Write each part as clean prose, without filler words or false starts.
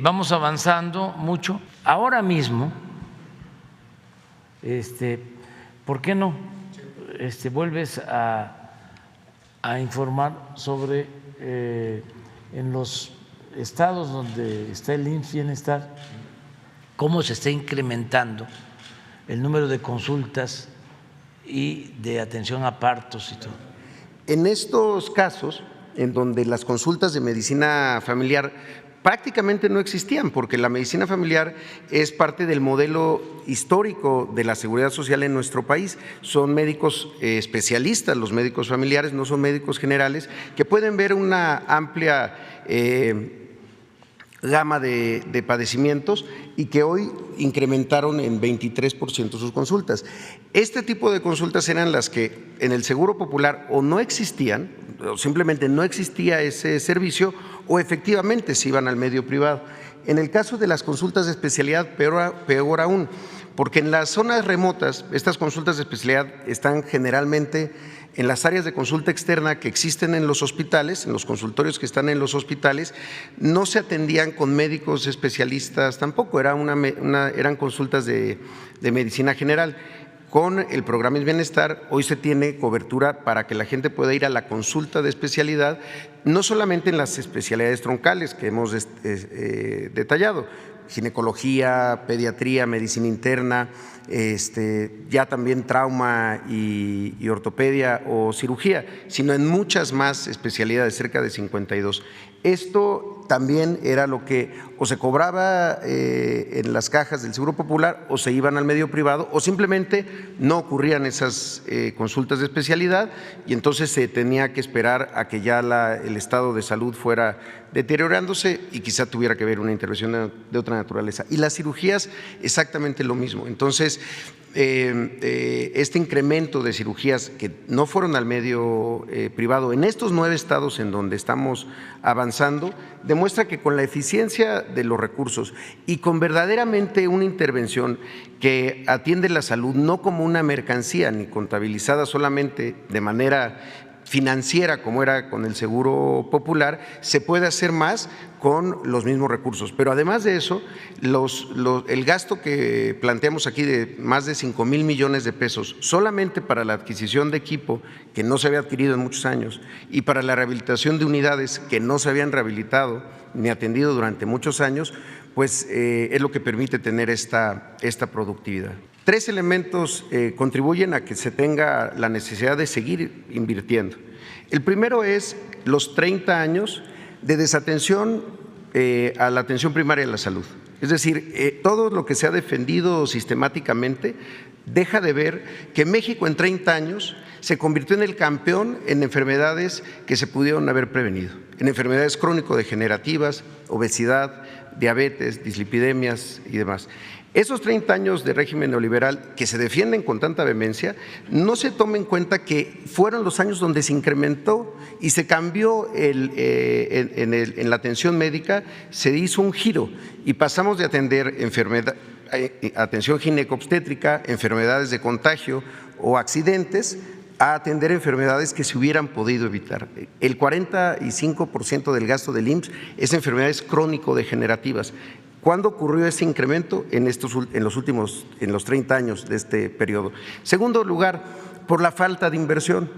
vamos avanzando mucho. Ahora mismo, ¿por qué no vuelves a informar sobre en los estados donde está el IMSS Bienestar, cómo se está incrementando el número de consultas y de atención a partos y todo? En estos casos, en donde las consultas de medicina familiar prácticamente no existían, porque la medicina familiar es parte del modelo histórico de la seguridad social en nuestro país. Son médicos especialistas, los médicos familiares, no son médicos generales, que pueden ver una amplia gama de padecimientos y que hoy incrementaron en 23% sus consultas. Este tipo de consultas eran las que en el Seguro Popular o no existían, o simplemente no existía ese servicio, o efectivamente se iban al medio privado. En el caso de las consultas de especialidad, peor aún, porque en las zonas remotas estas consultas de especialidad están generalmente en las áreas de consulta externa que existen en los hospitales, en los consultorios que están en los hospitales, no se atendían con médicos especialistas tampoco, eran consultas de medicina general. Con el programa IMSS Bienestar hoy se tiene cobertura para que la gente pueda ir a la consulta de especialidad, no solamente en las especialidades troncales que hemos detallado, ginecología, pediatría, medicina interna, ya también trauma y ortopedia o cirugía, sino en muchas más especialidades, cerca de 52. Esto también era lo que o se cobraba en las cajas del Seguro Popular o se iban al medio privado o simplemente no ocurrían esas consultas de especialidad y entonces se tenía que esperar a que ya el estado de salud fuera deteriorándose y quizá tuviera que haber una intervención de otra naturaleza. Y las cirugías exactamente lo mismo. Entonces, este incremento de cirugías que no fueron al medio privado en estos 9 estados en donde estamos avanzando, demuestra que con la eficiencia de los recursos y con verdaderamente una intervención que atiende la salud no como una mercancía ni contabilizada solamente de manera financiera como era con el Seguro Popular, se puede hacer más con los mismos recursos. Pero además de eso, el gasto que planteamos aquí de más de 5,000 millones de pesos solamente para la adquisición de equipo que no se había adquirido en muchos años y para la rehabilitación de unidades que no se habían rehabilitado ni atendido durante muchos años, pues es lo que permite tener esta productividad. 3 elementos contribuyen a que se tenga la necesidad de seguir invirtiendo. El primero es los 30 años de desatención a la atención primaria de la salud. Es decir, todo lo que se ha defendido sistemáticamente deja de ver que México en 30 años se convirtió en el campeón en enfermedades que se pudieron haber prevenido, en enfermedades crónico-degenerativas, obesidad, diabetes, dislipidemias y demás. Esos 30 años de régimen neoliberal que se defienden con tanta vehemencia, no se toma en cuenta que fueron los años donde se incrementó y se cambió en la atención médica, se hizo un giro y pasamos de atender atención ginecobstétrica, enfermedades de contagio o accidentes, a atender enfermedades que se hubieran podido evitar. El 45% del gasto del IMSS es enfermedades crónico-degenerativas. ¿Cuándo ocurrió ese incremento? En los 30 años de este periodo. Segundo lugar, por la falta de inversión.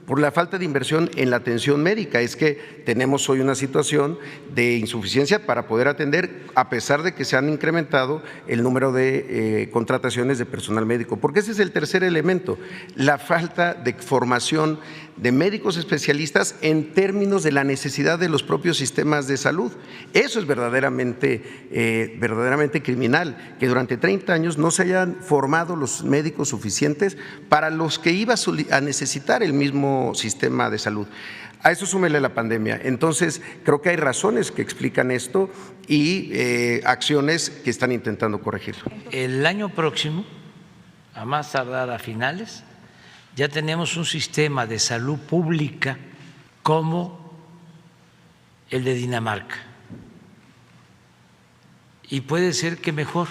Por la falta de inversión en la atención médica. Es que tenemos hoy una situación de insuficiencia para poder atender, a pesar de que se han incrementado el número de contrataciones de personal médico. Porque ese es el tercer elemento, la falta de formación de médicos especialistas en términos de la necesidad de los propios sistemas de salud. Eso es verdaderamente criminal, que durante 30 años no se hayan formado los médicos suficientes para los que iba a necesitar el mismo sistema de salud. A eso súmele la pandemia. Entonces, creo que hay razones que explican esto y acciones que están intentando corregirlo. El año próximo, a más tardar a finales, ya tenemos un sistema de salud pública como el de Dinamarca. Y puede ser que mejor.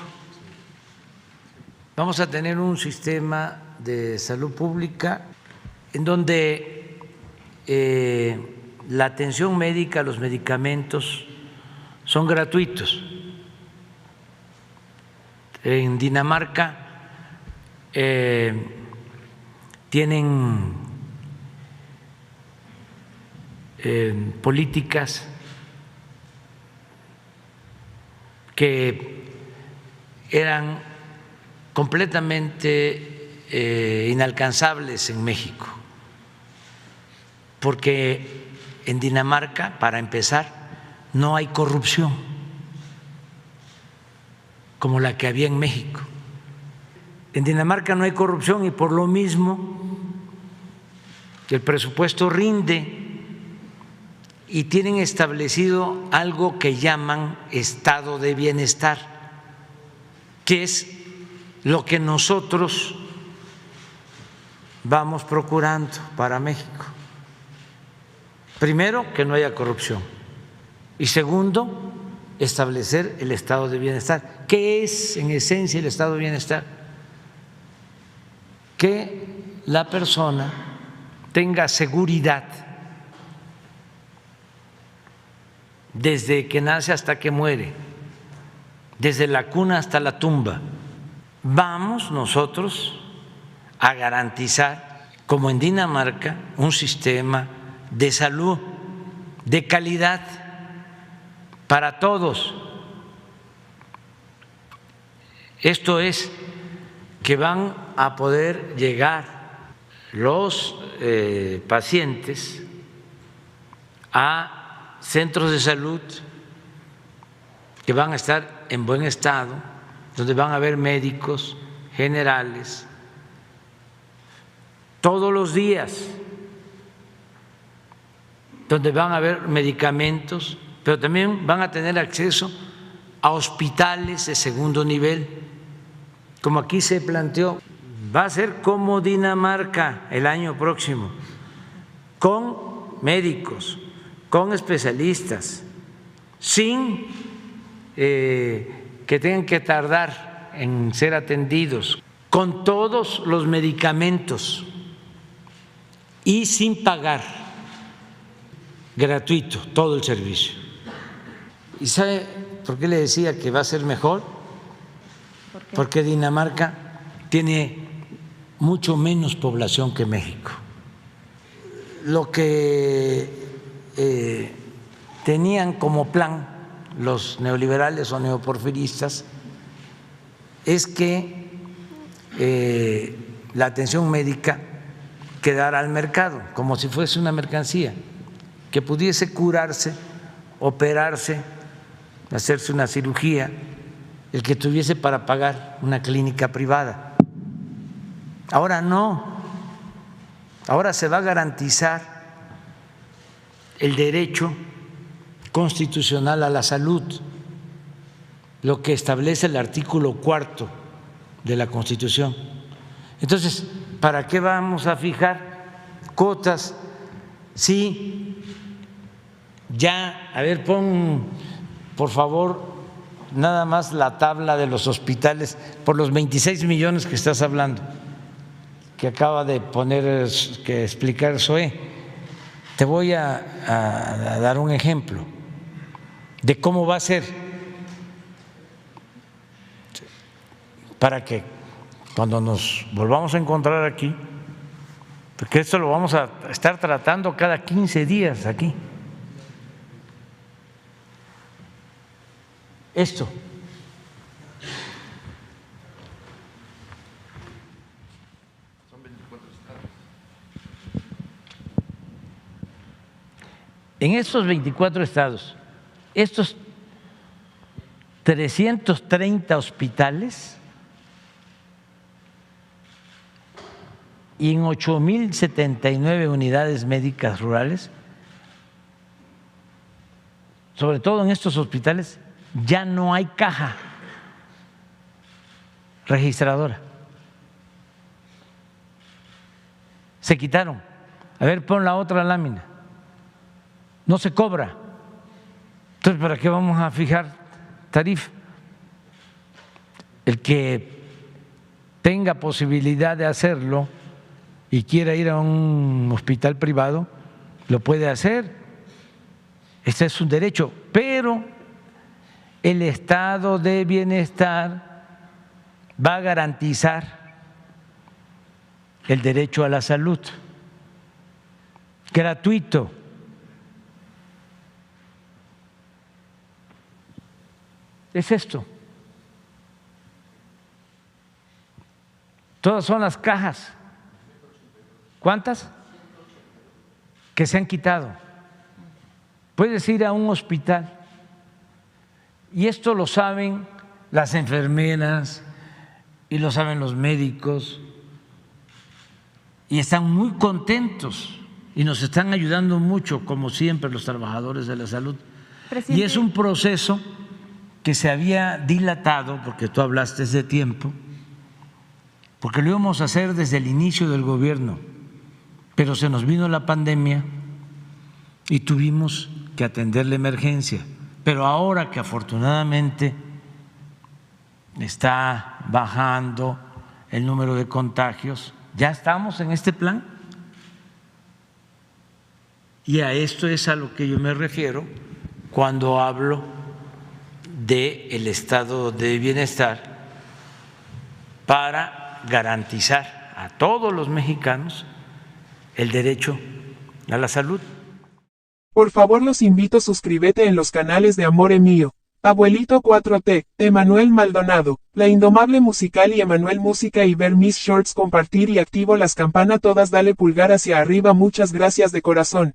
Vamos a tener un sistema de salud pública en donde la atención médica, los medicamentos son gratuitos En Dinamarca tienen políticas que eran completamente inalcanzables en México, porque en Dinamarca, para empezar, no hay corrupción como la que había en México. En Dinamarca no hay corrupción y por lo mismo el presupuesto rinde y tienen establecido algo que llaman estado de bienestar, que es lo que nosotros vamos procurando para México. Primero, que no haya corrupción y segundo, establecer el estado de bienestar. ¿Qué es en esencia el estado de bienestar? Que la persona tenga seguridad desde que nace hasta que muere, desde la cuna hasta la tumba. Vamos nosotros a garantizar, como en Dinamarca, un sistema de salud de calidad para todos. Esto es que van a poder llegar los pacientes a centros de salud que van a estar en buen estado, donde van a haber médicos generales todos los días, donde van a haber medicamentos, pero también van a tener acceso a hospitales de segundo nivel, como aquí se planteó. Va a ser como Dinamarca el año próximo, con médicos, con especialistas, sin que tengan que tardar en ser atendidos, con todos los medicamentos y sin pagar, gratuito todo el servicio. ¿Y sabe por qué le decía que va a ser mejor? Porque Dinamarca tiene mucho menos población que México. Lo que tenían como plan los neoliberales o neoporfiristas es que la atención médica quedara al mercado, como si fuese una mercancía, que pudiese curarse, operarse, hacerse una cirugía, el que tuviese para pagar una clínica privada. Ahora no, ahora se va a garantizar el derecho constitucional a la salud, lo que establece el artículo 4 de la Constitución. Entonces, ¿para qué vamos a fijar cuotas si ya, a ver, pon por favor nada más la tabla de los hospitales por los 26 millones que estás hablando, que acaba de poner, que explicar Zoé? Te voy a dar un ejemplo de cómo va a ser, para que cuando nos volvamos a encontrar aquí, porque esto lo vamos a estar tratando cada 15 días aquí. Esto. Son 24 estados. En estos 24 estados, estos 330 hospitales y en 8,079 unidades médicas rurales, sobre todo en estos hospitales, ya no hay caja registradora. Se quitaron. A ver, pon la otra lámina. No se cobra. Entonces, ¿para qué vamos a fijar tarifa? El que tenga posibilidad de hacerlo y quiera ir a un hospital privado, lo puede hacer. Este es un derecho, pero el estado de bienestar va a garantizar el derecho a la salud gratuito. Es esto. Todas son las cajas. ¿Cuántas? Que se han quitado. Puedes ir a un hospital y esto lo saben las enfermeras y lo saben los médicos y están muy contentos y nos están ayudando mucho, como siempre, los trabajadores de la salud. Presidente. Y es un proceso que se había dilatado, porque tú hablaste de tiempo, porque lo íbamos a hacer desde el inicio del gobierno, pero se nos vino la pandemia y tuvimos que atender la emergencia. Pero ahora que afortunadamente está bajando el número de contagios, ya estamos en este plan. Y a esto es a lo que yo me refiero cuando hablo del estado de bienestar para garantizar a todos los mexicanos el derecho a la salud. Por favor los invito suscríbete en los canales de Amore Mío, Abuelito 4T, Emanuel Maldonado, La Indomable Musical y Emanuel Música y ver mis shorts, compartir y activo las campana todas, dale pulgar hacia arriba, muchas gracias de corazón.